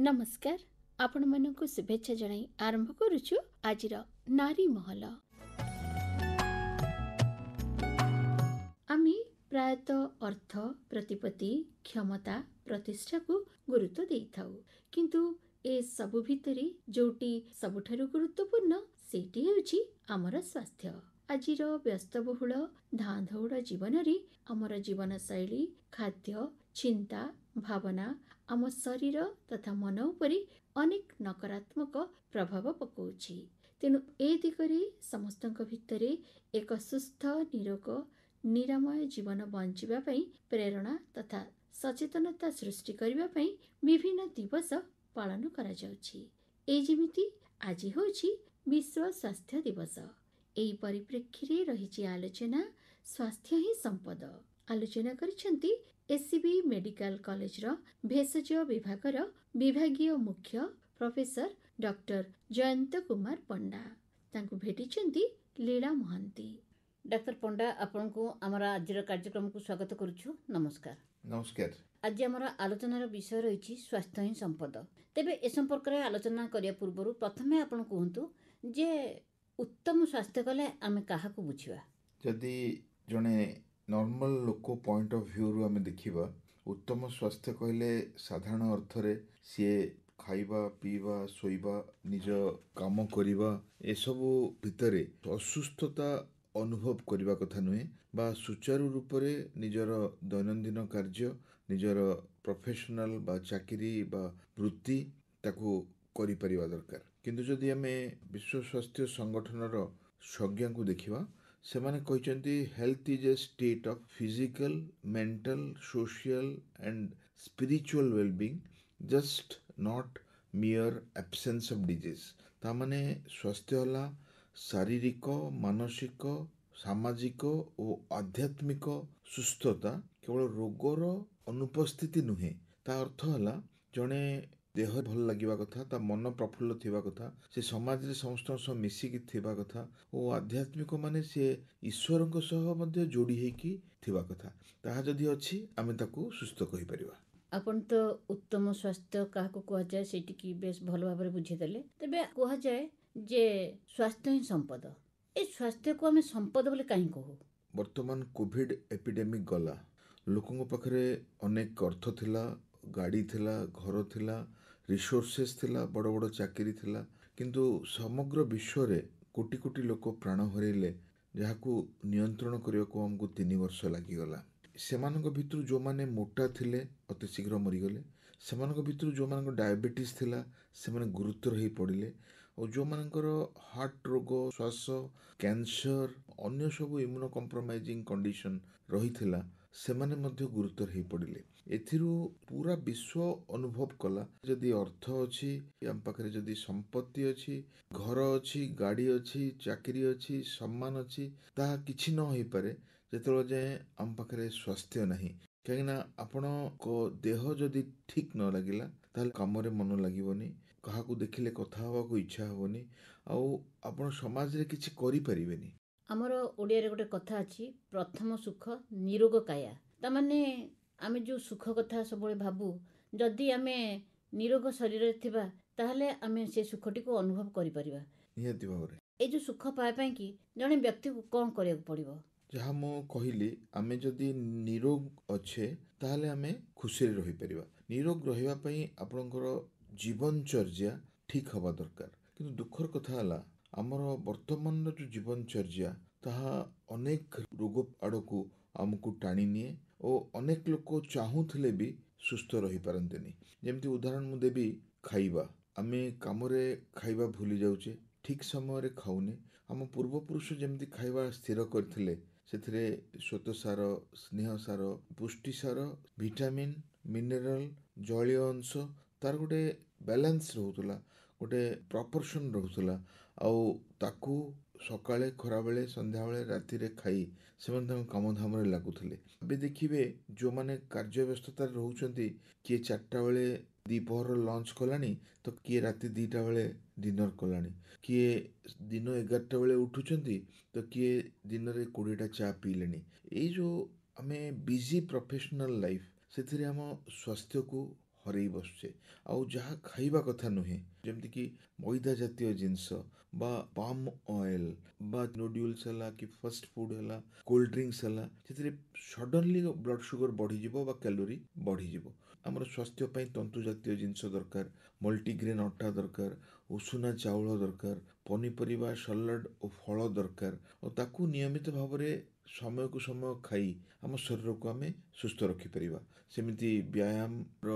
नमस्कार आपण मानक शुभेच्छा जनाई आरंभ करुछु आजिर नारी महल। आमी प्रायतः अर्थ प्रतिपत्ति क्षमता प्रतिष्ठा को गुरुत्व देई थाउ, किंतु ए सबु भितरी जोटी सबुठारु गुरुत्वपूर्ण सेटी हेउची आमर स्वास्थ्य। आजिर व्यस्तबहुल धाँ धौड़ जीवन रे आमर जीवन शैली खाद्य चिंता भावना आम शरीर तथा मन उपरि अनेक नकारात्मक प्रभाव पकाउछि। तेणु ए दिगरे समस्तक भितरे एक सुस्थ निरोग निरामय जीवन बंचिबा पई प्रेरणा तथा सचेतनता सृष्टि करिबा पई विभिन्न दिवस पालन करा जाउछि। ए जेमिति आज होछि विश्व स्वास्थ्य दिवस। एही परिप्रेक्षी रे रहिछि आलोचना स्वास्थ्य ही संपद। आलोचना करिसेंती एससीबी मेडिकल कॉलेज रो भेषज विभाग रो विभागीय मुख्य प्रोफेसर डॉक्टर जयंत कुमार पंडा। तांको भेटिसेंती लीला महांती। डॉक्टर पंडा आपनको हमरा आजिर कार्यक्रम को स्वागत करूछु। नमस्कार। नमस्कार। आज हमरा आलोचनार विषय रहिछि स्वास्थ्य ही संपद। तेबे ए संपर्क रे आलोचना करिया पूर्वरु प्रथमे आपण कहंतु जे उत्तम स्वास्थ्य कले आमे काहाकू बुझिबा। जदि जने नॉर्मल लोक पॉइंट ऑफ व्यू रु आमे देखिबा उत्तम स्वास्थ्य कहले साधारण अर्थ रे सिए खाइबा पीबा सोइबा निज काम करिबा ए सब भितरे असुस्थता अनुभव करिबा कथा नुहे बा सुचारू रूप रे निजर दैनंदिन कार्य निजर प्रोफेशनल बा चाकरी बा वृत्ति ताकू करि परिबा दरकार। किंतु जदि आमे विश्व स्वास्थ्य संगठन रो संज्ञा को देखिबा से माने कहिसेंती health is a state of physical mental social and spiritual wellbeing just not mere absence of disease. ता माने स्वास्थ्य होला शारीरिक मानसिक सामाजिक और आध्यात्मिक सुस्थता केवल रोगर अनुपस्थिति नुहे। ता अर्थ होला जने देह भल लगिबा कथा ता मन प्रफुल्ल थिबा कथा से समाज रे समस्त सह मिसिकी थिबा कथा और आध्यात्मिक माने से ईश्वरक सह मध्ये जोड़ी हेकी थिबा कथा। ताहा जदि अछि आमे ताकू सुस्थ कहि परिबा। आपण तो उत्तम स्वास्थ्य काहाको कुआ जाय सेटी की बेस भल भाबरे बुझि देले। तबे कुआ जाय जे स्वास्थ्य ही संपद। ए स्वास्थ्य को हमें संपद बोले काहे कहू। वर्तमान कोविड एपिडेमिक गला लोकंग पाखरे अनेक अर्थ थिला गाड़ी थिला घर थिला रिसोर्सेस थिला बड़ बड़ चाकरी थिला किंतु समग्र विश्व रे कोटी कोटी लोक प्राण हरैले जहाकू नियंत्रण करने हमको 3 वर्ष लगी गला। सेमानक भितरु जो माने मोटा थिले अति शीघ्र मरीगले सेमानक भितरु जो मानक डायबिटीज थिला से माने गुरुतर ही पड़िले और जो मानकर हार्ट रोग श्वास कैंसर अन्य सब इम्यूनो कॉम्प्रोमाइजिंग कंडीशन रही थिला से माने मध्य गुरुतर ही पड़िले। एथिरु पूरा विश्व अनुभव कला जदि अर्थ अछि हम पाखरे जदि संपत्ति अछि घर अछि गाड़ी अछि चाकरी अछि सम्मान अछि ता किछि न होई पारे जेतलो जे हम पाखरे स्वास्थ्य नाही। कहीं ना आपण को देह जदि ठीक न लागिला ताल काम रे मन लागिबोनी काहाकू देखिले कथा हवा को इच्छा होबोनी आउ आपण समाज रे किछि करि परिबेनी। हमर ओडिया रे गोटे कथा अछि प्रथम सुख निरोग काया। ता माने आमे जो सुख कथा सबले भाबू जदि आमे निरोग शरीर रे थिबा ताहले आमे से सुखटी को अनुभव करि परिबा। नियति भाबरे ए जो सुख पाए पय कि जने व्यक्ति को कोन करिया पड़िबो। जहाँ मो कहली आमे जदि निरोग अच्छे ताहले आमे खुशी रे रही परिबा। निरोग रहिबा पई आपनकर जीवनचर्या ठीक हवा दरकार। किंतु दुखर कथा हला आमर वर्तमान जो जीवनचर्या ताहा अनेक रोग आड़कू आमको टाणी निए और अनेक लोग चाहूले भी सुस्थ रही पारंतेनी। जेमती उदाहरण मु देबी खाइबा आमे कामरे खाइबा भूली जाउचे ठीक समय रे खाउने आम पूर्वपुरुष जेमती खाइबा स्थिर करथिले सेथिरे श्वेतसार स्नेह सार पुष्टि सार विटामिन मिनरल जलीय अंश तार गोटे बैलेंस रहउतला गोटे प्रपोर्शन रहउतला आउ ताकू सकाळे खरा बेले संध्या बेले राति रे खाई सेमान तम काम धाम रे लागुथले। अबे देखिबे जो माने कार्य व्यस्तता रहउचंती किए 4टा बेले दीपहर लंच कलानी तो किए राति 2टा बेले डिनर कलानी किए दिन 11टा बेले उठुचंती तो किए दिन रे 20टा चा पीलेनी। ए जो आमे बिजी प्रोफेशनल लाइफ से हम स्वास्थ्य को ହରେଇ ବସୁଛେ। ଆଉ ଯାହା ଖାଇବା କଥା ନୁହେଁ, ଯେମିତିକି ମଇଦା ଜାତୀୟ ଜିନିଷ ବା ପାମ୍ ଅଏଲ୍ ବା ନୁଡଲ୍ସ ହେଲା କି ଫାଷ୍ଟ ଫୁଡ୍ ହେଲା, କୋଲ୍ଡ ଡ୍ରିଙ୍କସ୍ ହେଲା, ସେଥିରେ ସଡନଲି ବ୍ଲଡ୍ ସୁଗର ବଢିଯିବ ବା କ୍ୟାଲୋରି ବଢିଯିବ। ଆମର ସ୍ୱାସ୍ଥ୍ୟ ପାଇଁ ତନ୍ତୁ ଜାତୀୟ ଜିନିଷ ଦରକାର, ମଲ୍ଟିଗ୍ରେନ୍ ଅଟା ଦରକାର, ଉଷୁନା ଚାଉଳ ଦରକାର, ପନିପରିବା, ସାଲାଡ୍ ଓ ଫଳ ଦରକାର। ଆଉ ତାକୁ ନିୟମିତ ଭାବରେ ସମୟକୁ ସମୟ ଖାଇ ଆମ ଶରୀରକୁ ଆମେ ସୁସ୍ଥ ରଖିପାରିବା। ସେମିତି ବ୍ୟାୟାମର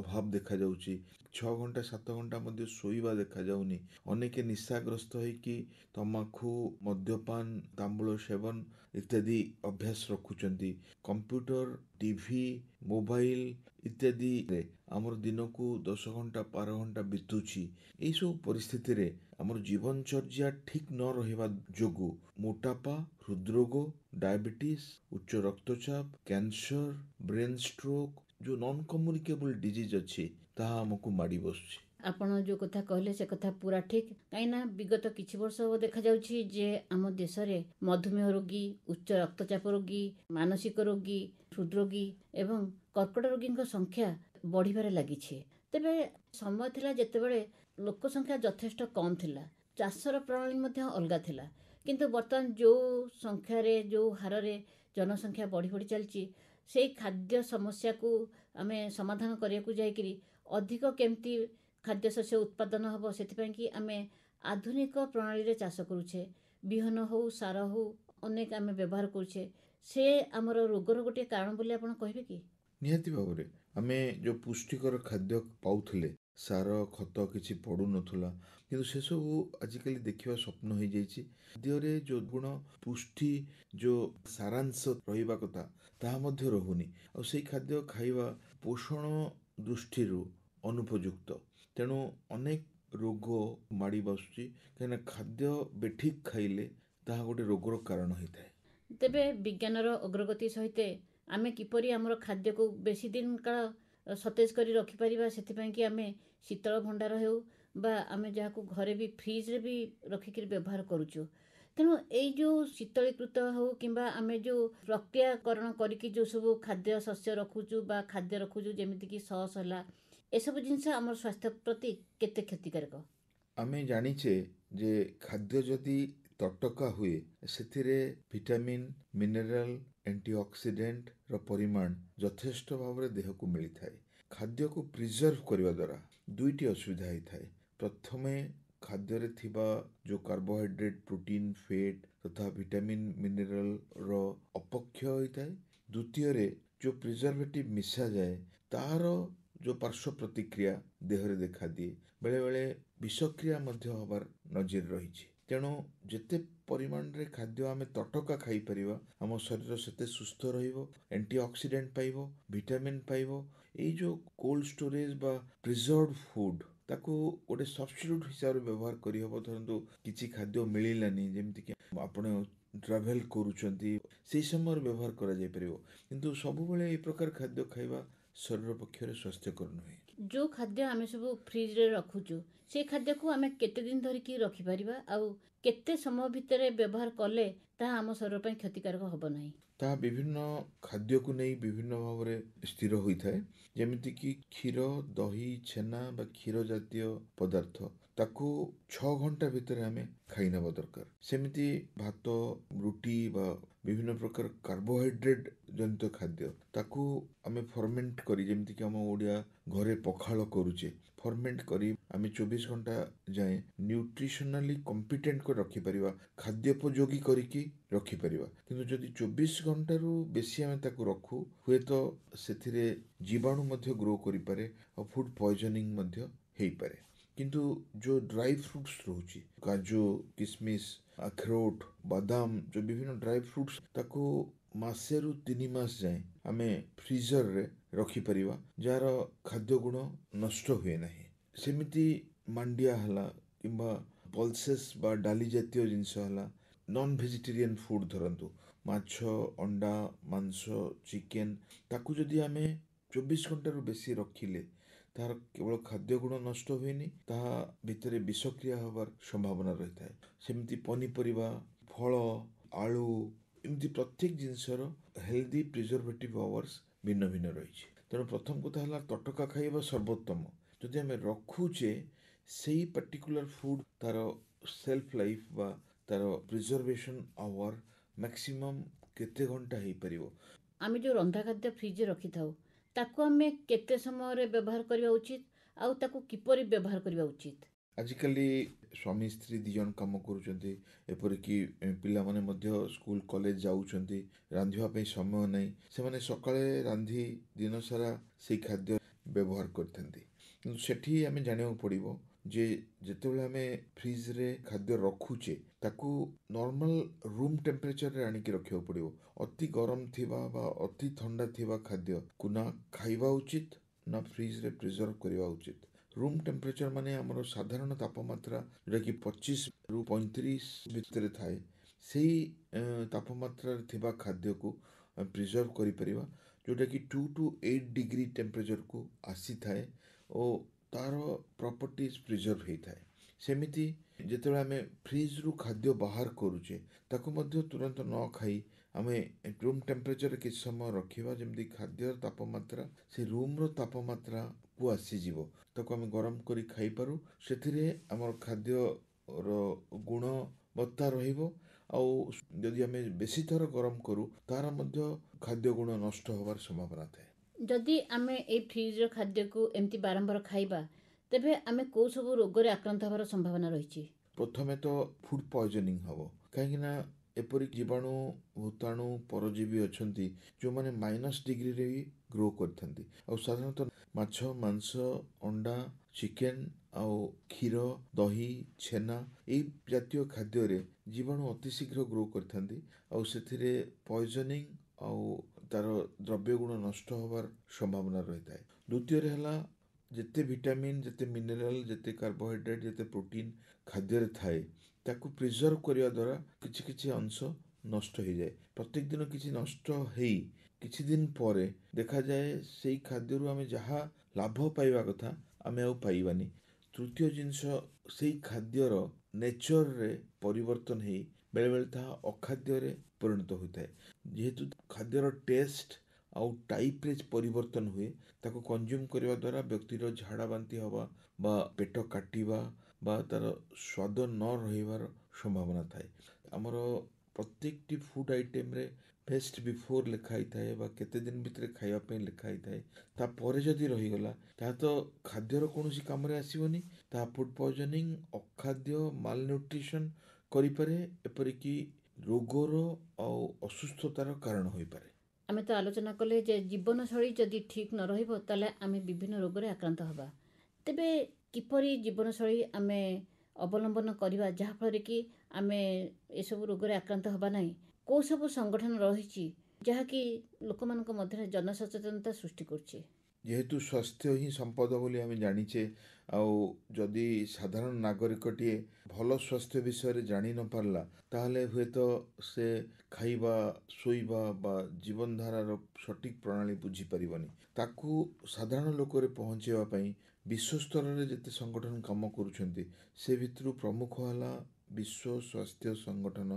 ଅଭାବ ଦେଖାଯାଉଛି, 6 ଘଣ୍ଟା 7 ଘଣ୍ଟା ମଧ୍ୟ ଶୋଇବା ଦେଖାଯାଉନି। ଅନେକେ ନିଶାଗ୍ରସ୍ତ ହେଇକି ତମାଖୁ, ମଦ୍ୟପାନ, ତାମ୍ବୁଳ ସେବନ ଇତ୍ୟାଦି ଅଭ୍ୟାସ ରଖୁଛନ୍ତି। କମ୍ପ୍ୟୁଟର, ଟିଭି, ମୋବାଇଲ ଇତ୍ୟାଦିରେ ଆମର ଦିନକୁ 10 ଘଣ୍ଟା 12 ଘଣ୍ଟା ବିତୁଛି। ଏଇସବୁ ପରିସ୍ଥିତିରେ ଆମର ଜୀବନଚର୍ଯ୍ୟା ଠିକ ନ ରହିବା ଯୋଗୁଁ ମୋଟାପା, ହୃଦରୋଗ, ଡାୟାବେଟିସ୍, ଉଚ୍ଚ ରକ୍ତଚାପ, କ୍ୟାନ୍ସର, ବ୍ରେନ୍ ଷ୍ଟ୍ରୋକ୍, ଯେଉଁ ନନ୍ କମ୍ୟୁନିକେବଲ୍ ଡିଜିଜ୍ ଅଛି ତାହା ଆମକୁ ମାଡ଼ି ବସୁଛି। ଆପଣ ଯେଉଁ କଥା କହିଲେ ସେ କଥା ପୁରା ଠିକ୍। କାହିଁକିନା ବିଗତ କିଛି ବର୍ଷ ହେବ ଦେଖାଯାଉଛି ଯେ ଆମ ଦେଶରେ ମଧୁମେହ ରୋଗୀ, ଉଚ୍ଚ ରକ୍ତଚାପ ରୋଗୀ, ମାନସିକ ରୋଗୀ, ହୃଦରୋଗୀ ଏବଂ କର୍କଟ ରୋଗୀଙ୍କ ସଂଖ୍ୟା ବଢ଼ିବାରେ ଲାଗିଛି। ତେବେ ସମୟ ଥିଲା ଯେତେବେଳେ ଲୋକ ସଂଖ୍ୟା ଯଥେଷ୍ଟ କମ୍ ଥିଲା, ଚାଷର ପ୍ରଣାଳୀ ମଧ୍ୟ ଅଲଗା ଥିଲା। କିନ୍ତୁ ବର୍ତ୍ତମାନ ଯେଉଁ ସଂଖ୍ୟାରେ, ଯେଉଁ ହାରରେ ଜନସଂଖ୍ୟା ବଢ଼ି ବଢ଼ି ଚାଲିଛି, ସେଇ ଖାଦ୍ୟ ସମସ୍ୟାକୁ ଆମେ ସମାଧାନ କରିବାକୁ ଯାଇକରି ଅଧିକ କେମିତି ଖାଦ୍ୟଶସ୍ୟ ଉତ୍ପାଦନ ହେବ, ସେଥିପାଇଁ କି ଆମେ ଆଧୁନିକ ପ୍ରଣାଳୀରେ ଚାଷ କରୁଛେ। ବିହନ ହେଉ, ସାର ହେଉ, ଅନେକ ଆମେ ବ୍ୟବହାର କରୁଛେ। ସେ ଆମର ରୋଗର ଗୋଟିଏ କାରଣ ବୋଲି ଆପଣ କହିବେ କି? ନିହାତି ଭାବରେ ଆମେ ଯେଉଁ ପୁଷ୍ଟିକର ଖାଦ୍ୟ ପାଉଥିଲେ, ସାର ଖତ କିଛି ପଡୁନଥିଲା, କିନ୍ତୁ ସେସବୁ ଆଜିକାଲି ଦେଖିବା ସ୍ୱପ୍ନ ହେଇଯାଇଛି। ଖାଦ୍ୟରେ ଯେଉଁ ଗୁଣ, ପୁଷ୍ଟି, ଯେଉଁ ସାରାଂଶ ରହିବା କଥା ତାହା ମଧ୍ୟ ରହୁନି। ଆଉ ସେଇ ଖାଦ୍ୟ ଖାଇବା ପୋଷଣ ଦୃଷ୍ଟିରୁ ଅନୁପଯୁକ୍ତ। ତେଣୁ ଅନେକ ରୋଗ ମାଡ଼ି ବସୁଛି, କାହିଁକିନା ଖାଦ୍ୟ ବେଠିକ ଖାଇଲେ ତାହା ଗୋଟେ ରୋଗର କାରଣ ହେଇଥାଏ। ତେବେ ବିଜ୍ଞାନର ଅଗ୍ରଗତି ସହିତ ଆମେ କିପରି ଆମର ଖାଦ୍ୟକୁ ବେଶୀ ଦିନ କାଳ ସତେଜ କରି ରଖିପାରିବା, ସେଥିପାଇଁ କି ଆମେ ଶୀତଳ ଭଣ୍ଡାର ହେଉ ବା ଆମେ ଯାହାକୁ ଘରେ ବି ଫ୍ରିଜରେ ବି ରଖିକିରି ବ୍ୟବହାର କରୁଛୁ। ତେଣୁ ଏଇ ଯେଉଁ ଶୀତଳୀକୃତ ହେଉ କିମ୍ବା ଆମେ ଯେଉଁ ପ୍ରକ୍ରିୟାକରଣ କରିକି ଯେଉଁ ସବୁ ଖାଦ୍ୟ ଶସ୍ୟ ରଖୁଛୁ ବା ଖାଦ୍ୟ ରଖୁଛୁ, ଯେମିତିକି ସସ୍ ହେଲା, ଏସବୁ ଜିନିଷ ଆମର ସ୍ୱାସ୍ଥ୍ୟ ପ୍ରତି କେତେ କ୍ଷତିକାରକ? ଆମେ ଜାଣିଛେ ଯେ ଖାଦ୍ୟ ଯଦି ତଟକା ହୁଏ, ସେଥିରେ ଭିଟାମିନ୍, ମିନେରାଲ, ଆଣ୍ଟିଅକ୍ସିଡେଣ୍ଟର ପରିମାଣ ଯଥେଷ୍ଟ ଭାବରେ ଦେହକୁ ମିଳିଥାଏ। ଖାଦ୍ୟକୁ ପ୍ରିଜର୍ଭ କରିବା ଦ୍ୱାରା ଦୁଇଟି ଅସୁବିଧା ହେଇଥାଏ। ପ୍ରଥମେ ଖାଦ୍ୟରେ ଥିବା ଯେଉଁ କାର୍ବୋହାଇଡ୍ରେଟ୍, ପ୍ରୋଟିନ୍, ଫେଟ୍ ତଥା ଭିଟାମିନ୍, ମିନେରାଲର ଅପକ୍ଷୟ ହୋଇଥାଏ। ଦ୍ୱିତୀୟରେ ଯେଉଁ ପ୍ରିଜର୍ଭେଟିଭ୍ ମିଶାଯାଏ ତାହାର ଯେଉଁ ପାର୍ଶ୍ୱ ପ୍ରତିକ୍ରିୟା ଦେହରେ ଦେଖାଦିଏ, ବେଳେବେଳେ ବିଷକ୍ରିୟା ମଧ୍ୟ ହେବାର ନଜିର ରହିଛି। ତେଣୁ ଯେତେ ପରିମାଣରେ ଖାଦ୍ୟ ଆମେ ତଟକା ଖାଇପାରିବା, ଆମ ଶରୀର ସେତେ ସୁସ୍ଥ ରହିବ, ଆଣ୍ଟିଅକ୍ସିଡେଣ୍ଟ ପାଇବ, ଭିଟାମିନ୍ ପାଇବ। ଏଇ ଯେଉଁ କୋଲ୍ଡ ଷ୍ଟୋରେଜ୍ ବା ପ୍ରିଜର୍ଭଡ୍ ଫୁଡ୍, ତାକୁ ଗୋଟେ ସବଷ୍ଟିଟ୍ୟୁଟ୍ ହିସାବରେ ବ୍ୟବହାର କରିହେବ। ଧରନ୍ତୁ କିଛି ଖାଦ୍ୟ ମିଳିଲାନି, ଯେମିତିକି ଆପଣ ଟ୍ରାଭେଲ୍ କରୁଛନ୍ତି, ସେହି ସମୟରେ ବ୍ୟବହାର କରାଯାଇପାରିବ। କିନ୍ତୁ ସବୁବେଳେ ଏହି ପ୍ରକାର ଖାଦ୍ୟ ଖାଇବା ଶରୀର ପକ୍ଷରେ ସ୍ୱାସ୍ଥ୍ୟକର ନୁହେଁ। ଯେଉଁ ଖାଦ୍ୟ ଆମେ ସବୁ ଫ୍ରିଜରେ ରଖୁଛୁ, ସେ ଖାଦ୍ୟକୁ ଆମେ କେତେ ଦିନ ଧରିକି ରଖିପାରିବା ଆଉ କେତେ ସମୟ ଭିତରେ ବ୍ୟବହାର କଲେ ତାହା ଆମ ଶରୀର ପାଇଁ କ୍ଷତିକାରକ ହେବ ନାହିଁ? ତାହା ବିଭିନ୍ନ ଖାଦ୍ୟକୁ ନେଇ ବିଭିନ୍ନ ଭାବରେ ସ୍ଥିର ହୋଇଥାଏ। ଯେମିତିକି କ୍ଷୀର, ଦହି, ଛେନା ବା କ୍ଷୀର ଜାତୀୟ ପଦାର୍ଥ ତାକୁ 6 ଘଣ୍ଟା ଭିତରେ ଆମେ ଖାଇନେବା ଦରକାର। ସେମିତି ଭାତ, ରୁଟି ବା ବିଭିନ୍ନ ପ୍ରକାର କାର୍ବୋହାଇଡ୍ରେଟ୍ ଜନିତ ଖାଦ୍ୟ ତାକୁ ଆମେ ଫର୍ମେଣ୍ଟ କରି, ଯେମିତିକି ଆମ ଓଡ଼ିଆ ଘରେ ପଖାଳ କରୁଛେ, ଫର୍ମେଣ୍ଟ କରି ଆମେ 24 ଘଣ୍ଟା ଯାଏଁ ନ୍ୟୁଟ୍ରିସନାଲି କମ୍ପିଟେଣ୍ଟ କରି ରଖିପାରିବା, ଖାଦ୍ୟୋପଯୋଗୀ କରିକି ରଖିପାରିବା। କିନ୍ତୁ ଯଦି 24 ଘଣ୍ଟାରୁ ବେଶୀ ଆମେ ତାକୁ ରଖୁ, ହୁଏତ ସେଥିରେ ଜୀବାଣୁ ମଧ୍ୟ ଗ୍ରୋ କରିପାରେ ଆଉ ଫୁଡ୍ ପଏଜନିଂ ମଧ୍ୟ ହେଇପାରେ। କିନ୍ତୁ ଯେଉଁ ଡ୍ରାଇ ଫ୍ରୁଟ୍ସ ରହୁଛି, କାଜୁ, କିସମିସ୍, ଆଖରୋଟ, ବାଦାମ, ଯେଉଁ ବିଭିନ୍ନ ଡ୍ରାଇ ଫ୍ରୁଟ୍ସ, ତାକୁ ମାସେରୁ 3 ମାସ ଯାଏଁ ଆମେ ଫ୍ରିଜରରେ ରଖିପାରିବା, ଯାହାର ଖାଦ୍ୟ ଗୁଣ ନଷ୍ଟ ହୁଏ ନାହିଁ। ସେମିତି ମାଣ୍ଡିଆ ହେଲା କିମ୍ବା ପଲ୍ସେସ୍ ବା ଡାଲି ଜାତୀୟ ଜିନିଷ ହେଲା, ନନ୍ ଭେଜିଟେରିଆନ୍ ଫୁଡ୍ ଧରନ୍ତୁ, ମାଛ, ଅଣ୍ଡା, ମାଂସ, ଚିକେନ୍, ତାକୁ ଯଦି ଆମେ 24 ଘଣ୍ଟାରୁ ବେଶୀ ରଖିଲେ ତାହାର କେବଳ ଖାଦ୍ୟ ଗୁଣ ନଷ୍ଟ ହୁଏନି, ତାହା ଭିତରେ ବିଷକ୍ରିୟା ହେବାର ସମ୍ଭାବନା ରହିଥାଏ। ସେମିତି ପନିପରିବା, ଫଳ, ଆଳୁ, ଏମିତି ପ୍ରତ୍ୟେକ ଜିନିଷର ହେଲ୍ଦି ପ୍ରିଜର୍ଭେଟିଭ୍ ଆୱାର୍ସ ଭିନ୍ନ ଭିନ୍ନ ରହିଛି। ତେଣୁ ପ୍ରଥମ କଥା ହେଲା ତଟକା ଖାଇବା ସର୍ବୋତ୍ତମ। ଯଦି ଆମେ ରଖୁଛେ ସେଇ ପାର୍ଟିକୁଲାର ଫୁଡ୍ ତାର ସେଲ୍ଫ ଲାଇଫ୍ ବା ତାର ପ୍ରିଜର୍ଭେସନ୍ ଆୱାର ମ୍ୟାକ୍ସିମମ୍ କେତେ ଘଣ୍ଟା ହେଇପାରିବ। ଆମେ ଯେଉଁ ରନ୍ଧା ଖାଦ୍ୟ ଫ୍ରିଜରେ ରଖିଥାଉ ତାକୁ ଆମେ କେତେ ସମୟରେ ବ୍ୟବହାର କରିବା ଉଚିତ ଆଉ ତାକୁ କିପରି ବ୍ୟବହାର କରିବା ଉଚିତ? ଆଜିକାଲି ସ୍ୱାମୀ ସ୍ତ୍ରୀ 2 ଜଣ କାମ କରୁଛନ୍ତି, ଏପରିକି ପିଲାମାନେ ମଧ୍ୟ ସ୍କୁଲ କଲେଜ ଯାଉଛନ୍ତି, ରାନ୍ଧିବା ପାଇଁ ସମୟ ନାହିଁ। ସେମାନେ ସକାଳେ ରାନ୍ଧି ଦିନସାରା ସେଇ ଖାଦ୍ୟ ବ୍ୟବହାର କରିଥାନ୍ତି। କିନ୍ତୁ ସେଠି ଆମେ ଜାଣିବାକୁ ପଡ଼ିବ ଯେ ଯେତେବେଳେ ଆମେ ଫ୍ରିଜରେ ଖାଦ୍ୟ ରଖୁଛେ ତାକୁ ନର୍ମାଲ ରୁମ୍ ଟେମ୍ପରେଚରରେ ଆଣିକି ରଖିବାକୁ ପଡ଼ିବ। ଅତି ଗରମ ଥିବା ବା ଅତି ଥଣ୍ଡା ଥିବା ଖାଦ୍ୟକୁ ନା ଖାଇବା ଉଚିତ ନା ଫ୍ରିଜରେ ପ୍ରିଜର୍ଭ କରିବା ଉଚିତ। ରୁମ୍ ଟେମ୍ପରେଚର ମାନେ ଆମର ସାଧାରଣ ତାପମାତ୍ରା ଯେଉଁଟାକି 25ରୁ 35 ଭିତରେ ଥାଏ, ସେଇ ତାପମାତ୍ରାରେ ଥିବା ଖାଦ୍ୟକୁ ପ୍ରିଜର୍ଭ କରିପାରିବା, ଯେଉଁଟାକି 2 to 8 ଡିଗ୍ରୀ ଟେମ୍ପରେଚରକୁ ଆସିଥାଏ ଓ ତାର ପ୍ରପର୍ଟିଜ୍ ପ୍ରିଜର୍ଭ ହେଇଥାଏ। ସେମିତି ଯେତେବେଳେ ଆମେ ଫ୍ରିଜରୁ ଖାଦ୍ୟ ବାହାର କରୁଛେ ତାକୁ ମଧ୍ୟ ତୁରନ୍ତ ନ ଖାଇ ଆମେ ରୁମ୍ ଟେମ୍ପରେଚରରେ କିଛି ସମୟ ରଖିବା, ଯେମିତି ଖାଦ୍ୟର ତାପମାତ୍ରା ସେ ରୁମ୍ର ତାପମାତ୍ରାକୁ ଆସିଯିବ, ତାକୁ ଆମେ ଗରମ କରି ଖାଇପାରୁ। ସେଥିରେ ଆମର ଖାଦ୍ୟର ଗୁଣବତ୍ତା ରହିବ। ଆଉ ଯଦି ଆମେ ବେଶୀ ଥର ଗରମ କରୁ ତାର ମଧ୍ୟ ଖାଦ୍ୟ ଗୁଣ ନଷ୍ଟ ହେବାର ସମ୍ଭାବନା ଥାଏ। ଯଦି ଆମେ ଏଇ ଫ୍ରିଜର ଖାଦ୍ୟକୁ ଏମିତି ବାରମ୍ବାର ଖାଇବା ତେବେ ଆମେ କେଉଁ ସବୁ ରୋଗରେ ଆକ୍ରାନ୍ତ ହେବାର ସମ୍ଭାବନା ରହିଛି? ପ୍ରଥମେ ତ ଫୁଡ୍ ପଏଜନିଂ ହେବ, କାହିଁକିନା ଏପରି ଜୀବାଣୁ, ଭୂତାଣୁ, ପରଜୀବୀ ଅଛନ୍ତି ଯେଉଁମାନେ ମାଇନସ୍ ଡିଗ୍ରୀରେ ବି ଗ୍ରୋ କରିଥାନ୍ତି। ଆଉ ସାଧାରଣତଃ ମାଛ, ମାଂସ, ଅଣ୍ଡା, ଚିକେନ ଆଉ କ୍ଷୀର, ଦହି, ଛେନା ଏଇ ଜାତୀୟ ଖାଦ୍ୟରେ ଜୀବାଣୁ ଅତି ଶୀଘ୍ର ଗ୍ରୋ କରିଥାନ୍ତି। ଆଉ ସେଥିରେ ପଏଜନିଂ ଆଉ ତାର ଦ୍ରବ୍ୟ ଗୁଣ ନଷ୍ଟ ହେବାର ସମ୍ଭାବନା ରହିଥାଏ। ଦ୍ୱିତୀୟରେ ହେଲା ଯେତେ ଭିଟାମିନ୍, ଯେତେ ମିନେରାଲ, ଯେତେ କାର୍ବୋହାଇଡ୍ରେଟ୍, ଯେତେ ପ୍ରୋଟିନ୍ ଖାଦ୍ୟରେ ଥାଏ ତାକୁ ପ୍ରିଜର୍ଭ କରିବା ଦ୍ୱାରା କିଛି କିଛି ଅଂଶ ନଷ୍ଟ ହେଇଯାଏ। ପ୍ରତ୍ୟେକ ଦିନ କିଛି ନଷ୍ଟ ହେଇ କିଛି ଦିନ ପରେ ଦେଖାଯାଏ ସେଇ ଖାଦ୍ୟରୁ ଆମେ ଯାହା ଲାଭ ପାଇବା କଥା ଆମେ ଆଉ ପାଇବାନି। ତୃତୀୟ ଜିନିଷ, ସେଇ ଖାଦ୍ୟର ନେଚରରେ ପରିବର୍ତ୍ତନ ହେଇ ବେଳେବେଳେ ତାହା ଅଖାଦ୍ୟରେ ପରିଣତ ହୋଇଥାଏ। ଯେହେତୁ ଖାଦ୍ୟର ଟେଷ୍ଟ ଆଉ ଟାଇପ୍ରେ ପରିବର୍ତ୍ତନ ହୁଏ, ତାକୁ କନଜ୍ୟୁମ୍ କରିବା ଦ୍ୱାରା ବ୍ୟକ୍ତିର ଝାଡ଼ା ବାନ୍ତି ହେବା ବା ପେଟ କାଟିବା ବା ତାର ସ୍ୱାଦ ନ ରହିବାର ସମ୍ଭାବନା ଥାଏ। ଆମର ପ୍ରତ୍ୟେକଟି ଫୁଡ୍ ଆଇଟେମରେ ବେଷ୍ଟ ବିଫୋର୍ ଲେଖା ହେଇଥାଏ ବା କେତେ ଦିନ ଭିତରେ ଖାଇବା ପାଇଁ ଲେଖା ହେଇଥାଏ। ତାପରେ ଯଦି ରହିଗଲା ତାହା ତ ଖାଦ୍ୟର କୌଣସି କାମରେ ଆସିବନି, ତାହା ଫୁଡ୍ ପଏଜନିଂ, ଅଖାଦ୍ୟ, ମାଲନ୍ୟୁଟ୍ରିସନ୍ କରିପାରେ, ଏପରିକି ରୋଗର ଆଉ ଅସୁସ୍ଥତାର କାରଣ ହୋଇପାରେ। ଆମେ ତ ଆଲୋଚନା କଲେ ଯେ ଜୀବନଶୈଳୀ ଯଦି ଠିକ୍ ନ ରହିବ ତାହେଲେ ଆମେ ବିଭିନ୍ନ ରୋଗରେ ଆକ୍ରାନ୍ତ ହେବା। ତେବେ କିପରି ଜୀବନଶୈଳୀ ଆମେ ଅବଲମ୍ବନ କରିବା ଯାହାଫଳରେ କି ଆମେ ଏସବୁ ରୋଗରେ ଆକ୍ରାନ୍ତ ହେବା ନାହିଁ? କେଉଁ ସବୁ ସଂଗଠନ ରହିଛି ଯାହାକି ଲୋକମାନଙ୍କ ମଧ୍ୟରେ ଜନସଚେତନତା ସୃଷ୍ଟି କରୁଛି? ଯେହେତୁ ସ୍ୱାସ୍ଥ୍ୟ ହିଁ ସମ୍ପଦ ବୋଲି ଆମେ ଜାଣିଛେ, ଆଉ ଯଦି ସାଧାରଣ ନାଗରିକଟିଏ ଭଲ ସ୍ୱାସ୍ଥ୍ୟ ବିଷୟରେ ଜାଣି ନ ପାରିଲା ତାହେଲେ ହୁଏତ ସେ ଖାଇବା, ଶୋଇବା ବା ଜୀବନଧାରାର ସଠିକ୍ ପ୍ରଣାଳୀ ବୁଝିପାରିବନି। ତାକୁ ସାଧାରଣ ଲୋକରେ ପହଞ୍ଚାଇବା ପାଇଁ ବିଶ୍ୱସ୍ତରରେ ଯେତେ ସଂଗଠନ କାମ କରୁଛନ୍ତି ସେ ଭିତରୁ ପ୍ରମୁଖ ହେଲା ବିଶ୍ୱ ସ୍ୱାସ୍ଥ୍ୟ ସଂଗଠନ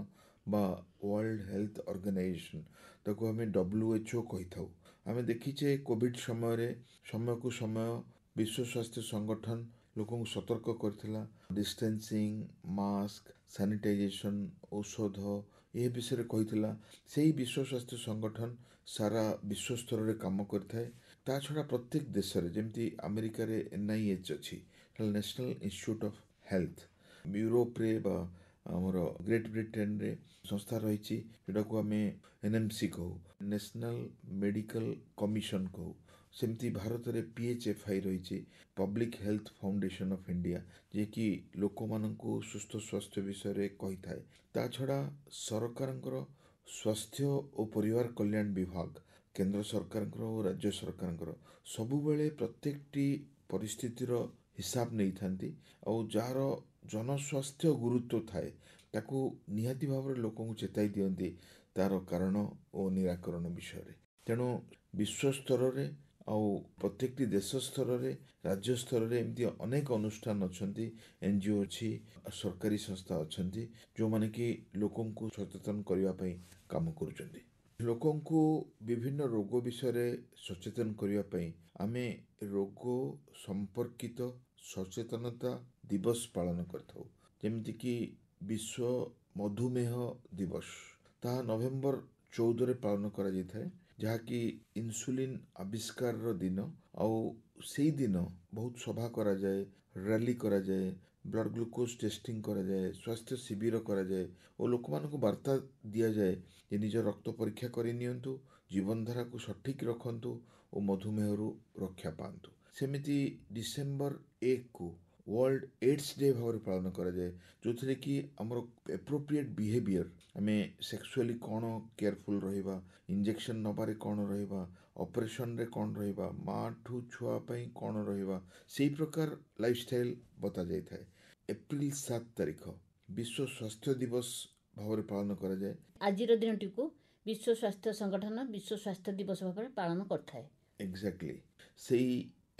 ବା ୱାର୍ଲଡ ହେଲ୍ଥ ଅର୍ଗାନାଇଜେସନ୍, ତାକୁ ଆମେ WHO କହିଥାଉ। ଆମେ ଦେଖିଛେ କୋଭିଡ୍ ସମୟରେ ସମୟକୁ ସମୟ ବିଶ୍ୱ ସ୍ୱାସ୍ଥ୍ୟ ସଂଗଠନ ଲୋକଙ୍କୁ ସତର୍କ କରିଥିଲା। ଡିଷ୍ଟାନ୍ସିଂ, ମାସ୍କ, ସାନିଟାଇଜେସନ୍, ଔଷଧ ଏ ବିଷୟରେ କହିଥିଲା। ସେହି ବିଶ୍ୱ ସ୍ୱାସ୍ଥ୍ୟ ସଂଗଠନ ସାରା ବିଶ୍ୱ ସ୍ତରରେ କାମ କରିଥାଏ। ତା ଛଡ଼ା ପ୍ରତ୍ୟେକ ଦେଶରେ, ଯେମିତି ଆମେରିକାରେ NIH ଅଛି, ନ୍ୟାସନାଲ୍ ଇନଷ୍ଟିଚ୍ୟୁଟ୍ ଅଫ୍ ହେଲ୍ଥ, ୟୁରୋପରେ ବା ଆମର ଗ୍ରେଟ୍ ବ୍ରିଟେନରେ ସଂସ୍ଥା ରହିଛି ଯେଉଁଟାକୁ ଆମେ NMC କହୁ, ନ୍ୟାସନାଲ୍ ମେଡ଼ିକାଲ କମିଶନ କହୁ। ସେମିତି ଭାରତରେ PHFI ରହିଛି, public health foundation of India, ଯିଏକି ଲୋକମାନଙ୍କୁ ସୁସ୍ଥ ସ୍ୱାସ୍ଥ୍ୟ ବିଷୟରେ କହିଥାଏ। ତା ଛଡ଼ା ସରକାରଙ୍କର ସ୍ୱାସ୍ଥ୍ୟ ଓ ପରିବାର କଲ୍ୟାଣ ବିଭାଗ, କେନ୍ଦ୍ର ସରକାରଙ୍କର ଓ ରାଜ୍ୟ ସରକାରଙ୍କର ସବୁବେଳେ ପ୍ରତ୍ୟେକଟି ପରିସ୍ଥିତିର ହିସାବ ନେଇଥାନ୍ତି ଆଉ ଯାହାର ଜନସ୍ୱାସ୍ଥ୍ୟ ଗୁରୁତ୍ୱ ଥାଏ ତାକୁ ନିହାତି ଭାବରେ ଲୋକଙ୍କୁ ଚେତାଇ ଦିଅନ୍ତି ତାର କାରଣ ଓ ନିରାକରଣ ବିଷୟରେ। ତେଣୁ ବିଶ୍ୱ ସ୍ତରରେ ଆଉ ପ୍ରତ୍ୟେକଟି ଦେଶ ସ୍ତରରେ, ରାଜ୍ୟ ସ୍ତରରେ ଏମିତି ଅନେକ ଅନୁଷ୍ଠାନ ଅଛନ୍ତି, NGO ଅଛି, ସରକାରୀ ସଂସ୍ଥା ଅଛନ୍ତି ଯେଉଁମାନେ କି ଲୋକଙ୍କୁ ସଚେତନ କରିବା ପାଇଁ କାମ କରୁଛନ୍ତି। ଲୋକଙ୍କୁ ବିଭିନ୍ନ ରୋଗ ବିଷୟରେ ସଚେତନ କରିବା ପାଇଁ ଆମେ ରୋଗ ସମ୍ପର୍କିତ ସଚେତନତା ଦିବସ ପାଳନ କରିଥାଉ। ଯେମିତିକି ବିଶ୍ୱ ମଧୁମେହ ଦିବସ, ତାହା ନଭେମ୍ବର 14ରେ ପାଳନ କରାଯାଇଥାଏ, ଯାହାକି ଇନ୍ସୁଲିନ୍ ଆବିଷ୍କାରର ଦିନ। ଆଉ ସେଇ ଦିନ ବହୁତ ସଭା କରାଯାଏ, ରାଲି କରାଯାଏ, ବ୍ଲଡ୍ ଗ୍ଲୁକୋଜ୍ ଟେଷ୍ଟିଂ କରାଯାଏ, ସ୍ୱାସ୍ଥ୍ୟ ଶିବିର କରାଯାଏ ଓ ଲୋକମାନଙ୍କୁ ବାର୍ତ୍ତା ଦିଆଯାଏ ଯେ ନିଜ ରକ୍ତ ପରୀକ୍ଷା କରି ନିଅନ୍ତୁ, ଜୀବନଧାରାକୁ ସଠିକ୍ ରଖନ୍ତୁ ଓ ମଧୁମେହରୁ ରକ୍ଷା ପାଆନ୍ତୁ। ସେମିତି ଡିସେମ୍ବର 1କୁ ୱାର୍ଲଡ ଏଡ୍ସ ଡେ ଭାବରେ ପାଳନ କରାଯାଏ, ଯେଉଁଥିରେ କି ଆମର ଏପ୍ରୋପ୍ରିଏଟ୍ ବିହେଭିଅର, ଆମେ ସେକ୍ସୁଆଲି କ'ଣ କେୟାରଫୁଲ୍ ରହିବା, ଇଞ୍ଜେକ୍ସନ୍ ନେବାରେ କ'ଣ ରହିବା, ଅପରେସନରେ କ'ଣ ରହିବା, ମାଠୁ ଛୁଆ ପାଇଁ କ'ଣ ରହିବା, ସେଇ ପ୍ରକାର ଲାଇଫଷ୍ଟାଇଲ୍ ବତାଯାଇଥାଏ। ଏପ୍ରିଲ 7 ତାରିଖ ବିଶ୍ୱ ସ୍ୱାସ୍ଥ୍ୟ ଦିବସ ଭାବରେ ପାଳନ କରାଯାଏ। ଆଜିର ଦିନଟିକୁ ବିଶ୍ୱ ସ୍ୱାସ୍ଥ୍ୟ ସଂଗଠନ ବିଶ୍ୱ ସ୍ୱାସ୍ଥ୍ୟ ଦିବସ ଭାବରେ ପାଳନ କରିଥାଏ। ଏକ୍ଜାକ୍ଟଲି, ସେଇ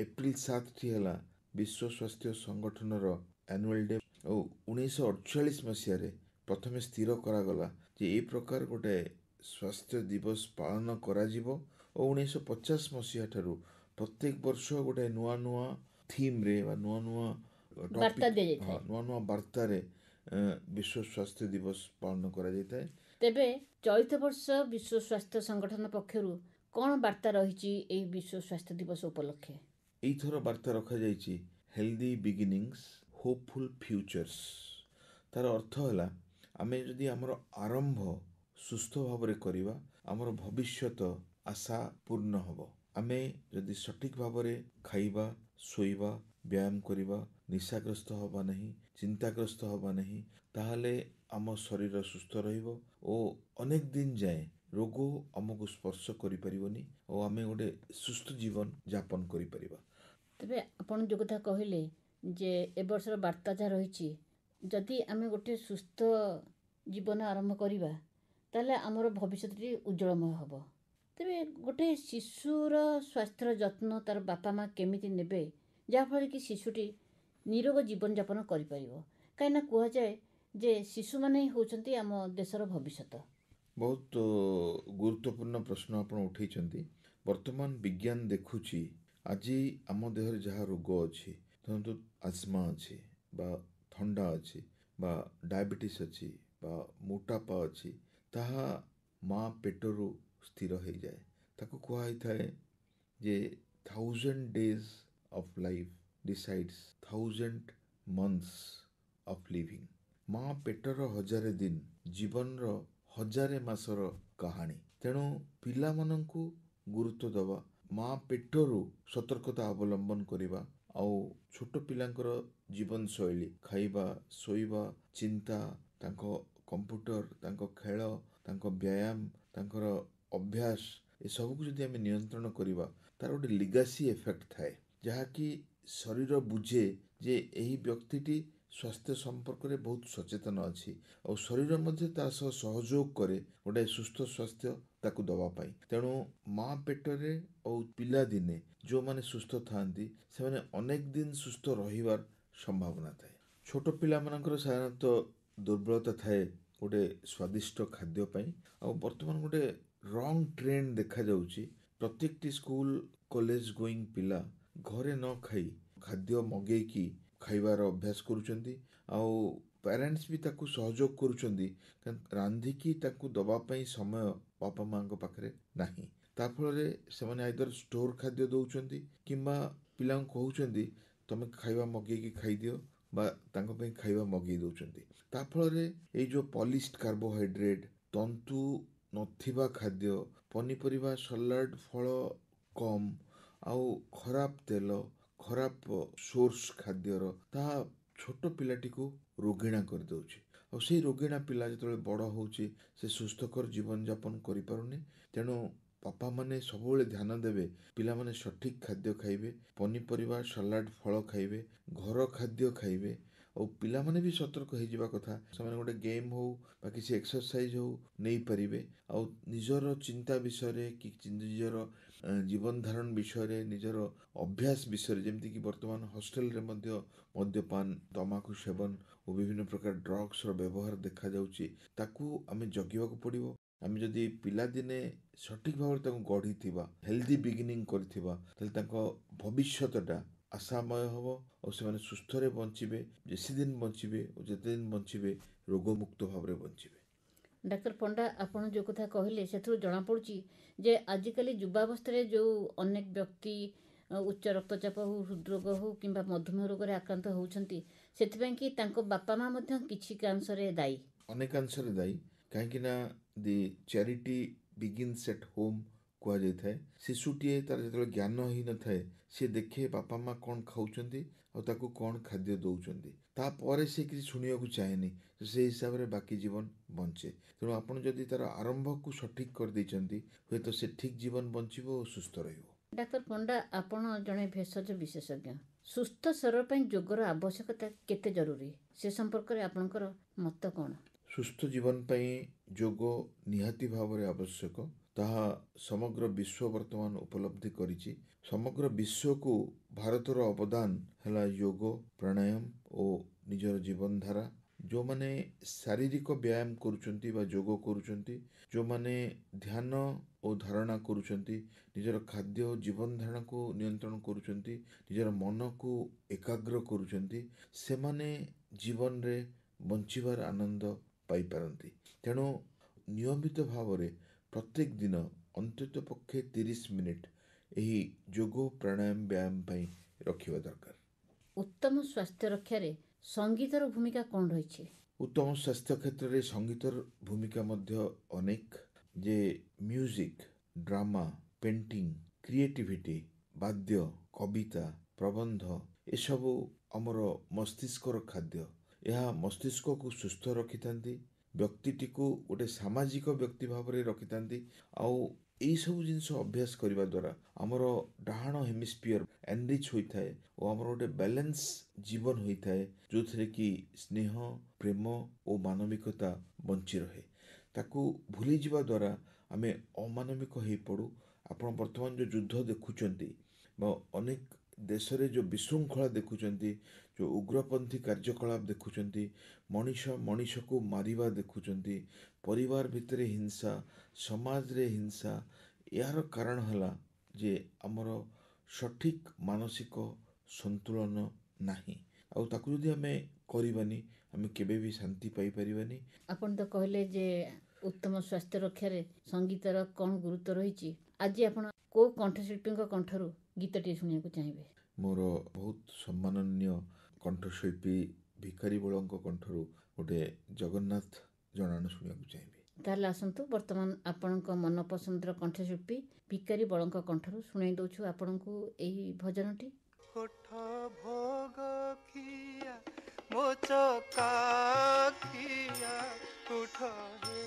ଏପ୍ରିଲ 7ଟି ହେଲା ବିଶ୍ୱ ସ୍ୱାସ୍ଥ୍ୟ ସଂଗଠନର ଆନୁଆଲ ଡେ। ଆଉ 1948 ମସିହାରେ ପ୍ରଥମେ ସ୍ଥିର କରାଗଲା ଯେ ଏ ପ୍ରକାର ଗୋଟେ ସ୍ୱାସ୍ଥ୍ୟ ଦିବସ ପାଳନ କରାଯିବ ଓ 1950 ମସିହା ଠାରୁ ପ୍ରତ୍ୟେକ ବର୍ଷ ଗୋଟେ ନୂଆ ନୂଆ ଥିମ୍ରେ ବା ନୂଆ ନୂଆ ବାର୍ତ୍ତା ଦିଆଯାଇଥାଏ। ନୂଆ ନୂଆ ବାର୍ତ୍ତାରେ ବିଶ୍ୱ ସ୍ୱାସ୍ଥ୍ୟ ଦିବସ ପାଳନ କରାଯାଇଥାଏ। ତେବେ ଚଳିତ ବର୍ଷ ବିଶ୍ୱ ସ୍ୱାସ୍ଥ୍ୟ ସଂଗଠନ ପକ୍ଷରୁ କ'ଣ ବାର୍ତ୍ତା ରହିଛି ଏହି ବିଶ୍ୱ ସ୍ୱାସ୍ଥ୍ୟ ଦିବସ ଉପଲକ୍ଷେ? ଏଇଥର ବାର୍ତ୍ତା ରଖାଯାଇଛି ହେଲ୍ଦି ବିଗିନିଙ୍ଗସ୍ ହୋପଫୁଲ୍ ଫ୍ୟୁଚର୍ସ। ତାର ଅର୍ଥ ହେଲା ଆମେ ଯଦି ଆମର ଆରମ୍ଭ ସୁସ୍ଥ ଭାବରେ କରିବା, ଆମର ଭବିଷ୍ୟତ ଆଶାପୂର୍ଣ୍ଣ ହେବ। ଆମେ ଯଦି ସଠିକ୍ ଭାବରେ ଖାଇବା, ଶୋଇବା, ବ୍ୟାୟାମ କରିବା, ନିଶାଗ୍ରସ୍ତ ହେବା ନାହିଁ, ଚିନ୍ତାଗ୍ରସ୍ତ ହେବା ନାହିଁ, ତାହେଲେ ଆମ ଶରୀର ସୁସ୍ଥ ରହିବ ଓ ଅନେକ ଦିନ ଯାଏଁ ରୋଗ ଆମକୁ ସ୍ପର୍ଶ କରିପାରିବନି ଓ ଆମେ ଗୋଟେ ସୁସ୍ଥ ଜୀବନ ଯାପନ କରିପାରିବା। ତେବେ ଆପଣ ଯେଉଁ କଥା କହିଲେ ଯେ ଏ ବର୍ଷର ବାର୍ତ୍ତା ଯାହା ରହିଛି, ଯଦି ଆମେ ଗୋଟେ ସୁସ୍ଥ ଜୀବନ ଆରମ୍ଭ କରିବା ତାହେଲେ ଆମର ଭବିଷ୍ୟତଟି ଉଜ୍ଜଳମୟ ହେବ। ତେବେ ଗୋଟେ ଶିଶୁର ସ୍ୱାସ୍ଥ୍ୟର ଯତ୍ନ ତାର ବାପା ମା କେମିତି ନେବେ ଯାହାଫଳରେ କି ଶିଶୁଟି ନିରୋଗ ଜୀବନଯାପନ କରିପାରିବ? କାହିଁକିନା କୁହାଯାଏ ଯେ ଶିଶୁମାନେ ହିଁ ହେଉଛନ୍ତି ଆମ ଦେଶର ଭବିଷ୍ୟତ। ବହୁତ ଗୁରୁତ୍ୱପୂର୍ଣ୍ଣ ପ୍ରଶ୍ନ ଆପଣ ଉଠେଇଛନ୍ତି। ବର୍ତ୍ତମାନ ବିଜ୍ଞାନ ଦେଖୁଛି ଆଜି ଆମ ଦେହରେ ଯାହା ରୋଗ ଅଛି, ଧରନ୍ତୁ ଆସ୍ମା ଅଛି ବା ଥଣ୍ଡା ଅଛି ବା ଡାଇବେଟିସ୍ ଅଛି ବା ମୋଟାପା ଅଛି, ତାହା ମା ପେଟରୁ ସ୍ଥିର ହେଇଯାଏ। ତାକୁ କୁହାଯାଇଥାଏ ଯେ 1000 days of life decides 1000 months of living। ମା ପେଟର 1000 ଦିନ ଜୀବନର 1000 ମାସର କାହାଣୀ। ତେଣୁ ପିଲାମାନଙ୍କୁ ଗୁରୁତ୍ୱ ଦେବା, ମା ପେଟରୁ ସତର୍କତା ଅବଲମ୍ବନ କରିବା ଆଉ ଛୋଟ ପିଲାଙ୍କର ଜୀବନଶୈଳୀ, ଖାଇବା, ଶୋଇବା, ଚିନ୍ତା, ତାଙ୍କ କମ୍ପ୍ୟୁଟର, ତାଙ୍କ ଖେଳ, ତାଙ୍କ ବ୍ୟାୟାମ, ତାଙ୍କର ଅଭ୍ୟାସ, ଏସବୁକୁ ଯଦି ଆମେ ନିୟନ୍ତ୍ରଣ କରିବା ତାର ଗୋଟେ ଲିଗାସି ଏଫେକ୍ଟ ଥାଏ, ଯାହାକି ଶରୀର ବୁଝେ ଯେ ଏହି ବ୍ୟକ୍ତିଟି ସ୍ୱାସ୍ଥ୍ୟ ସମ୍ପର୍କରେ ବହୁତ ସଚେତନ ଅଛି ଆଉ ଶରୀର ମଧ୍ୟ ତା ସହ ସହଯୋଗ କରେ ଗୋଟେ ସୁସ୍ଥ ସ୍ୱାସ୍ଥ୍ୟ ତାକୁ ଦେବା ପାଇଁ। ତେଣୁ ମା ପେଟରେ ଆଉ ପିଲାଦିନେ ଯେଉଁମାନେ ସୁସ୍ଥ ଥାଆନ୍ତି ସେମାନେ ଅନେକ ଦିନ ସୁସ୍ଥ ରହିବାର ସମ୍ଭାବନା ଥାଏ। ଛୋଟ ପିଲାମାନଙ୍କର ସାଧାରଣତଃ ଦୁର୍ବଳତା ଥାଏ ଗୋଟେ ସ୍ୱାଦିଷ୍ଟ ଖାଦ୍ୟ ପାଇଁ। ଆଉ ବର୍ତ୍ତମାନ ଗୋଟେ ରଙ୍ଗ ଟ୍ରେଣ୍ଡ ଦେଖାଯାଉଛି, ପ୍ରତ୍ୟେକଟି ସ୍କୁଲ କଲେଜ ଗୋଇଂ ପିଲା ଘରେ ନ ଖାଇ ଖାଦ୍ୟ ମଗେଇକି ଖାଇବାର ଅଭ୍ୟାସ କରୁଛନ୍ତି ଆଉ ପ୍ୟାରେଣ୍ଟସ୍ ବି ତାକୁ ସହଯୋଗ କରୁଛନ୍ତି, ରାନ୍ଧିକି ତାକୁ ଦେବା ପାଇଁ ସମୟ ବାପା ମାଙ୍କ ପାଖରେ ନାହିଁ। ତା ଫଳରେ ସେମାନେ ଆଇଦର ଷ୍ଟୋର ଖାଦ୍ୟ ଦେଉଛନ୍ତି କିମ୍ବା ପିଲାଙ୍କୁ କହୁଛନ୍ତି ତମେ ଖାଇବା ମଗେଇକି ଖାଇଦିଅ ବା ତାଙ୍କ ପାଇଁ ଖାଇବା ମଗେଇ ଦେଉଛନ୍ତି। ତା ଫଳରେ ଏଇ ଯେଉଁ ପଲିସ୍ଡ କାର୍ବୋହାଇଡ୍ରେଟ୍, ତନ୍ତୁ ନଥିବା ଖାଦ୍ୟ, ପନିପରିବା, ସଲାଡ଼, ଫଳ କମ୍ ଆଉ ଖରାପ ତେଲ, ଖରାପ ସୋର୍ସ ଖାଦ୍ୟର, ତାହା ଛୋଟ ପିଲାଟିକୁ ରୋଗିଣା କରିଦେଉଛି। ଆଉ ସେଇ ରୋଗିଣା ପିଲା ଯେତେବେଳେ ବଡ଼ ହେଉଛି ସେ ସୁସ୍ଥକର ଜୀବନଯାପନ କରିପାରୁନି। ତେଣୁ ବାପାମାନେ ସବୁବେଳେ ଧ୍ୟାନ ଦେବେ ପିଲାମାନେ ସଠିକ୍ ଖାଦ୍ୟ ଖାଇବେ, ପନିପରିବା, ସଲାଡ଼, ଫଳ ଖାଇବେ, ଘର ଖାଦ୍ୟ ଖାଇବେ ଆଉ ପିଲାମାନେ ବି ସତର୍କ ହେଇଯିବା କଥା। ସେମାନେ ଗୋଟେ ଗେମ୍ ହଉ ବା କିଛି ଏକ୍ସରସାଇଜ ହଉ ନେଇପାରିବେ ଆଉ ନିଜର ଚିନ୍ତା ବିଷୟରେ କି ନିଜର ଜୀବନ ଧାରଣ ବିଷୟରେ, ନିଜର ଅଭ୍ୟାସ ବିଷୟରେ, ଯେମିତିକି ବର୍ତ୍ତମାନ ହଷ୍ଟେଲରେ ମଧ୍ୟ ମଦ୍ୟପାନ, ତମାଖୁ ସେବନ ଓ ବିଭିନ୍ନ ପ୍ରକାର ଡ୍ରଗ୍ସର ବ୍ୟବହାର ଦେଖାଯାଉଛି, ତାକୁ ଆମେ ଜଗିବାକୁ ପଡ଼ିବ। आम जदि पिलादिने सठिक भाव गढ़ी हेल्दी बिगिनिंग करथिबा ताले तांको भविष्यतटा आशामय हम और से सुस्थ बंचे जेसी दिन बंचे और जिते दिन बंचे रोगमुक्त भाव बंचे। डाक्टर पंडा आपण जो कथा कहले से जनापड़ी जे आजिकल युवावस्था जो अनेक व्यक्ति उच्च रक्तचाप हो हृदरोग हो कि मधुमेह रोग आक्रांत होती से तांको बापा माँ किसी अंशरे दायी अनेकांशरे दायी कहीं दि चैरिटी बिगिन्स एट होम कह जाए शिशुटीए तार जो ज्ञान ही न थाए सी देखे बापा माँ कौन खाऊंच और कौन खाद्य दौरान तापर से किसी शुणा चाहेनी से हिसाब से बाकी जीवन बंचे। तेणु आपड़ जदि तार आरंभ को सठिक कर हे तो से ठीक जीवन बंचब और सुस्थ रहिबो। डाक्टर पंडा आपण जड़े भेषज विशेषज्ञ सुस्थ शरीर पर योगर आवश्यकता केते जरूरी से संपर्क में आपणकर मत कौन? सुस्थ जीवन पाई योग निहाती भाव में आवश्यक ताहा समग्र विश्व वर्तमान उपलब्धि करिछि। समग्र विश्व को भारतर अवदान है योग प्राणायाम और निजर जीवन धारा जो माने शारीरिक व्यायाम करुचंती बा योग करुचंती जो माने ध्यान और धारणा करुचंती निजर खाद्य और जीवन धारणा को नियंत्रण करुचंती निजर मन को एकाग्र करुचंती से माने जीवन रे बंचिबार आनंद पाई पारंती। तेणु नियमित भाव में प्रत्येक दिन अंतत पक्षे 30 मिनिट यही योग प्राणायाम व्यायाम पाई रखिबा दरकार। उत्तम स्वास्थ्य रक्षारे संगीतर भूमिका कौन रही? उत्तम स्वास्थ्य क्षेत्र में संगीतर भूमिका मध्य अनेक जे म्यूजिक ड्रामा पेंटिंग क्रिएटिविटी वाद्य कविता प्रबंध ये सब आमर मस्तिष्कर खाद्य यह मस्तिष्क को सुस्थ रखि व्यक्ति को गोटे सामाजिक व्यक्ति भाव में रखि आउ यही सब जिनस अभ्यास करने द्वारा आमर डाहाण हेमिस्फियर एनरिच होता है और आमर गोटे बैलेंस जीवन होता है जो थे कि स्नेह प्रेम और मानविकता बंची रहे ताकू भूली जावा द्वारा आम अमानविक हो पड़ू। आप बर्तमान जो युद्ध देखुंट अनेक देश रे जो विशृंखला देखुंट जो उग्रपंथी कार्यकलाप देखुंट मनीष मनीष को मारिबा देखुंट परिवार भितर हिंसा समाज रे हिंसा यार कारण है जे आमर सठिक मानसिक संतुलन नाही आउ ताकू जदि आमे करिबानी आमे केबे भी शांति पाई परिबानी। आपण तो कहले जे उत्तम स्वास्थ्य रक्षारे संगीतर कौन गुरुत्व रही आज आपण को कंठशिल्पी कंठरू गीतटी शुणिया चाहिए? मोर बहुत सम्माननीय कंठशिल्पी भिखारी बल कंठरू गोटे जगन्नाथ जनाण शुणा चाहिए। ताहले आसंतु वर्तमान आपण मन पसंदर कंठशिल्पी भिखारी बल कंठरू शुणाई दउछु आपनकु एही भजनटी। कोठ भोग खिया मोचका खिया उठ हे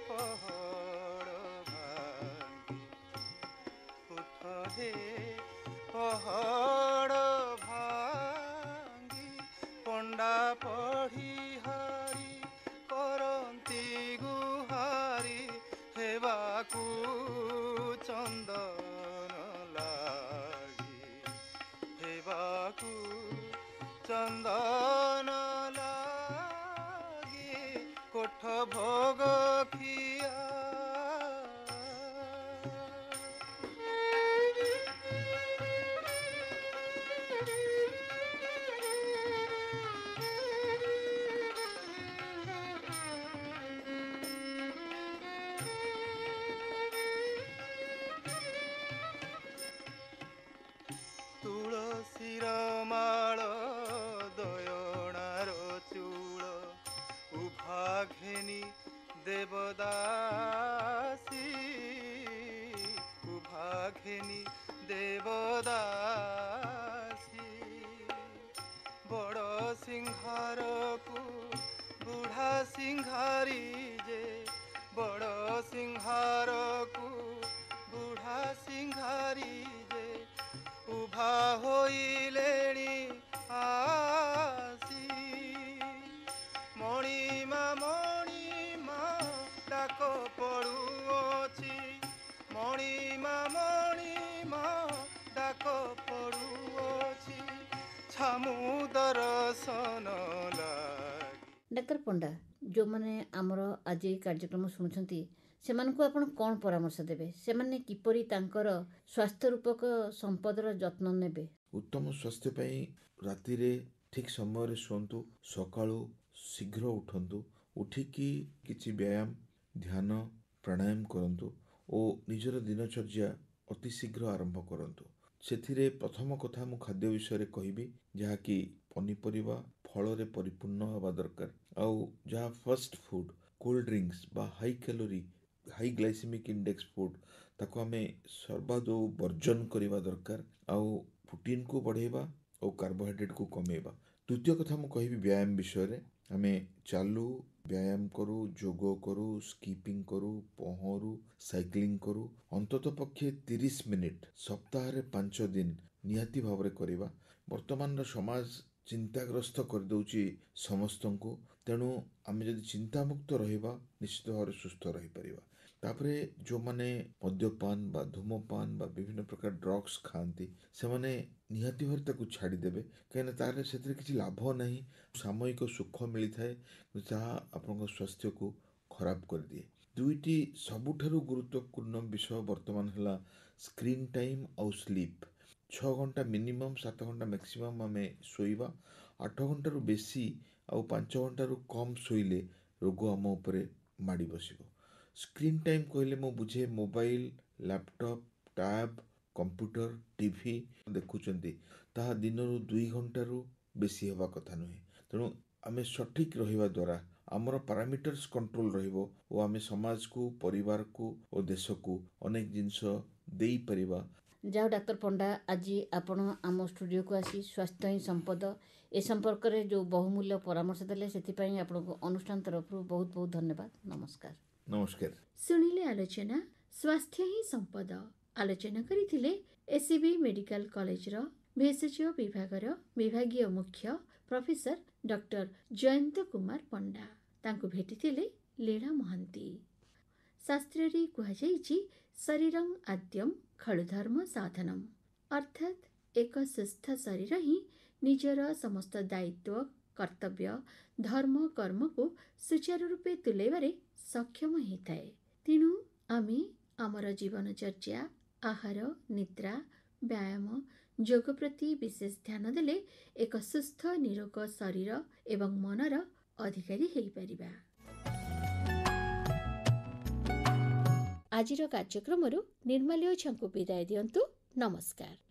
पहाड़ भांगी उठ हे पहाड़ भांगी पंडा पढ़ी हारी करंती गुहारी हेबाकू चंदन लागी हेबाकू चंदन लागी कोठ भोग खिया। तुलसीर माळ दयणार चूल उभा घेनी देवदासी उभा घेनी देवदासी बड़ सिंहार को बुढ़ा सिंहारी जे बड़ सिंहार को बुढ़ा सिंहारी जे उभा होइलेणी आसी मणिमा डाक पड़ुअछि मणिमा डाक पड़ुअछि छामु दर्शन लागी ଡାକ୍ତର ପଣ୍ଡା, ଯେଉଁମାନେ ଆମର ଆଜି ଏହି କାର୍ଯ୍ୟକ୍ରମ ଶୁଣୁଛନ୍ତି ସେମାନଙ୍କୁ ଆପଣ କ'ଣ ପରାମର୍ଶ ଦେବେ? ସେମାନେ କିପରି ତାଙ୍କର ସ୍ୱାସ୍ଥ୍ୟ ରୂପକ ସମ୍ପଦର ଯତ୍ନ ନେବେ? ଉତ୍ତମ ସ୍ୱାସ୍ଥ୍ୟ ପାଇଁ ରାତିରେ ଠିକ୍ ସମୟରେ ଶୁଅନ୍ତୁ, ସକାଳୁ ଶୀଘ୍ର ଉଠନ୍ତୁ, ଉଠିକି କିଛି ବ୍ୟାୟାମ, ଧ୍ୟାନ, ପ୍ରାଣାୟାମ କରନ୍ତୁ ଓ ନିଜର ଦିନଚର୍ଯ୍ୟା ଅତି ଶୀଘ୍ର ଆରମ୍ଭ କରନ୍ତୁ। ସେଥିରେ ପ୍ରଥମ କଥା ମୁଁ ଖାଦ୍ୟ ବିଷୟରେ କହିବି, ଯାହାକି ପନିପରିବା, ଫଳରେ ପରିପୂର୍ଣ୍ଣ ହେବା ଦରକାର। ଆଉ ଯାହା ଫାଷ୍ଟ ଫୁଡ୍, କୋଲ୍ଡ ଡ୍ରିଙ୍କସ୍ ବା high calorie, high glycemic index food, ତାକୁ ଆମେ ସର୍ବାଦୌ ବର୍ଜନ କରିବା ଦରକାର। ଆଉ ପ୍ରୋଟିନ୍କୁ ବଢ଼େଇବା ଆଉ କାର୍ବୋହାଇଡ୍ରେଟ୍କୁ କମେଇବା। ଦ୍ୱିତୀୟ କଥା ମୁଁ କହିବି ବ୍ୟାୟାମ ବିଷୟରେ। ଆମେ ଚାଲୁ, ବ୍ୟାୟାମ କରୁ, ଯୋଗ କରୁ, ସ୍କିପିଂ କରୁ, ପହଁରୁ, ସାଇକ୍ଲିଂ କରୁ, ଅନ୍ତତଃ ପକ୍ଷେ 30 ମିନିଟ୍ ସପ୍ତାହରେ 5 ଦିନ ନିହାତି ଭାବରେ କରିବା। ବର୍ତ୍ତମାନର ସମାଜ ଚିନ୍ତାଗ୍ରସ୍ତ କରିଦେଉଛି ସମସ୍ତଙ୍କୁ, ତେଣୁ ଆମେ ଯଦି ଚିନ୍ତାମୁକ୍ତ ରହିବା ନିଶ୍ଚିତ ଭାବରେ ସୁସ୍ଥ ରହିପାରିବା। ତାପରେ ଯେଉଁମାନେ ମଦ୍ୟପାନ ବା ଧୂମପାନ ବା ବିଭିନ୍ନ ପ୍ରକାର ଡ୍ରଗ୍ସ ଖାଆନ୍ତି ସେମାନେ ନିହାତି ଭାବରେ ତାକୁ ଛାଡ଼ିଦେବେ, କାହିଁକିନା ତାର ସେଥିରେ କିଛି ଲାଭ ନାହିଁ। ସାମୟିକ ସୁଖ ମିଳିଥାଏ, ଯାହା ଆପଣଙ୍କ ସ୍ୱାସ୍ଥ୍ୟକୁ ଖରାପ କରିଦିଏ। ଦୁଇଟି ସବୁଠାରୁ ଗୁରୁତ୍ୱପୂର୍ଣ୍ଣ ବିଷୟ ବର୍ତ୍ତମାନ ହେଲା ସ୍କ୍ରିନ୍ ଟାଇମ୍ ଆଉ ସ୍ଲିପ୍। 6 ଘଣ୍ଟା ମିନିମମ୍, 7 ଘଣ୍ଟା ମ୍ୟାକ୍ସିମମ୍ ଆମେ ଶୋଇବା। 8 ଘଣ୍ଟାରୁ ବେଶୀ ଆଉ 5 ଘଣ୍ଟାରୁ କମ୍ ଶୋଇଲେ ରୋଗ ଆମ ଉପରେ ମାଡ଼ି ବସିବ। ସ୍କ୍ରିନ୍ ଟାଇମ୍ କହିଲେ ମୁଁ ବୁଝେ mobile, laptop, tab, computer, TV ଦେଖୁଛନ୍ତି, ତାହା ଦିନରୁ 2 ଘଣ୍ଟାରୁ ବେଶୀ ହେବା କଥା ନୁହେଁ। ତେଣୁ ଆମେ ସଠିକ୍ ରହିବା ଦ୍ୱାରା ଆମର ପାରାମିଟର୍ସ କଣ୍ଟ୍ରୋଲ ରହିବ ଓ ଆମେ ସମାଜକୁ, ପରିବାରକୁ ଓ ଦେଶକୁ ଅନେକ ଜିନିଷ ଦେଇପାରିବା। ଯାହା ଡାକ୍ତର ପଣ୍ଡା, ଆଜି ଆପଣ ଆମ ଷ୍ଟୁଡ଼ିଓକୁ ଆସି ସ୍ୱାସ୍ଥ୍ୟ ହିଁ ସମ୍ପଦ ଏ ସମ୍ପର୍କରେ ଯେଉଁ ବହୁମୂଲ୍ୟ ପରାମର୍ଶ ଦେଲେ, ସେଥିପାଇଁ ଆପଣଙ୍କୁ ଅନୁଷ୍ଠାନ ତରଫରୁ ବହୁତ ବହୁତ ଧନ୍ୟବାଦ। ନମସ୍କାର। ନମସ୍କାର। ଶୁଣିଲେ ଆଲୋଚନା ସ୍ୱାସ୍ଥ୍ୟ ହିଁ ସମ୍ପଦ। ଆଲୋଚନା କରିଥିଲେ ଏସ୍ସିବି ମେଡିକାଲ କଲେଜର ଭେଷଜ ବିଭାଗର ବିଭାଗୀୟ ମୁଖ୍ୟ ପ୍ରଫେସର ଡକ୍ଟର ଜୟନ୍ତ କୁମାର ପଣ୍ଡା। ତାଙ୍କୁ ଭେଟିଥିଲେ ଲୀଳା ମହାନ୍ତି। ଶାସ୍ତ୍ରରେ କୁହାଯାଇଛି ଶରୀରଂ ଆଦ୍ୟଂ ଖଳୁ ଧର୍ମ ସାଧନମ୍, ଅର୍ଥାତ୍ ଏକ ସୁସ୍ଥ ଶରୀର ହିଁ ନିଜର ସମସ୍ତ ଦାୟିତ୍ୱ, କର୍ତ୍ତବ୍ୟ, ଧର୍ମ, କର୍ମକୁ ସୁଚାରୁ ରୂପେ ତୁଲାଇବାରେ ସକ୍ଷମ ହୋଇଥାଏ। ତେଣୁ ଆମେ ଆମର ଜୀବନଚର୍ଯ୍ୟା, ଆହାର, ନିଦ୍ରା, ବ୍ୟାୟାମ, ଯୋଗ ପ୍ରତି ବିଶେଷ ଧ୍ୟାନ ଦେଲେ ଏକ ସୁସ୍ଥ ନିରୋଗ ଶରୀର ଏବଂ ମନର ଅଧିକାରୀ ହୋଇପାରିବା। ଆଜିର କାର୍ଯ୍ୟକ୍ରମରୁ ନିର୍ମାଲ୍ୟ ଝାଙ୍କୁ ବିଦାୟ ଦିଅନ୍ତୁ। ନମସ୍କାର।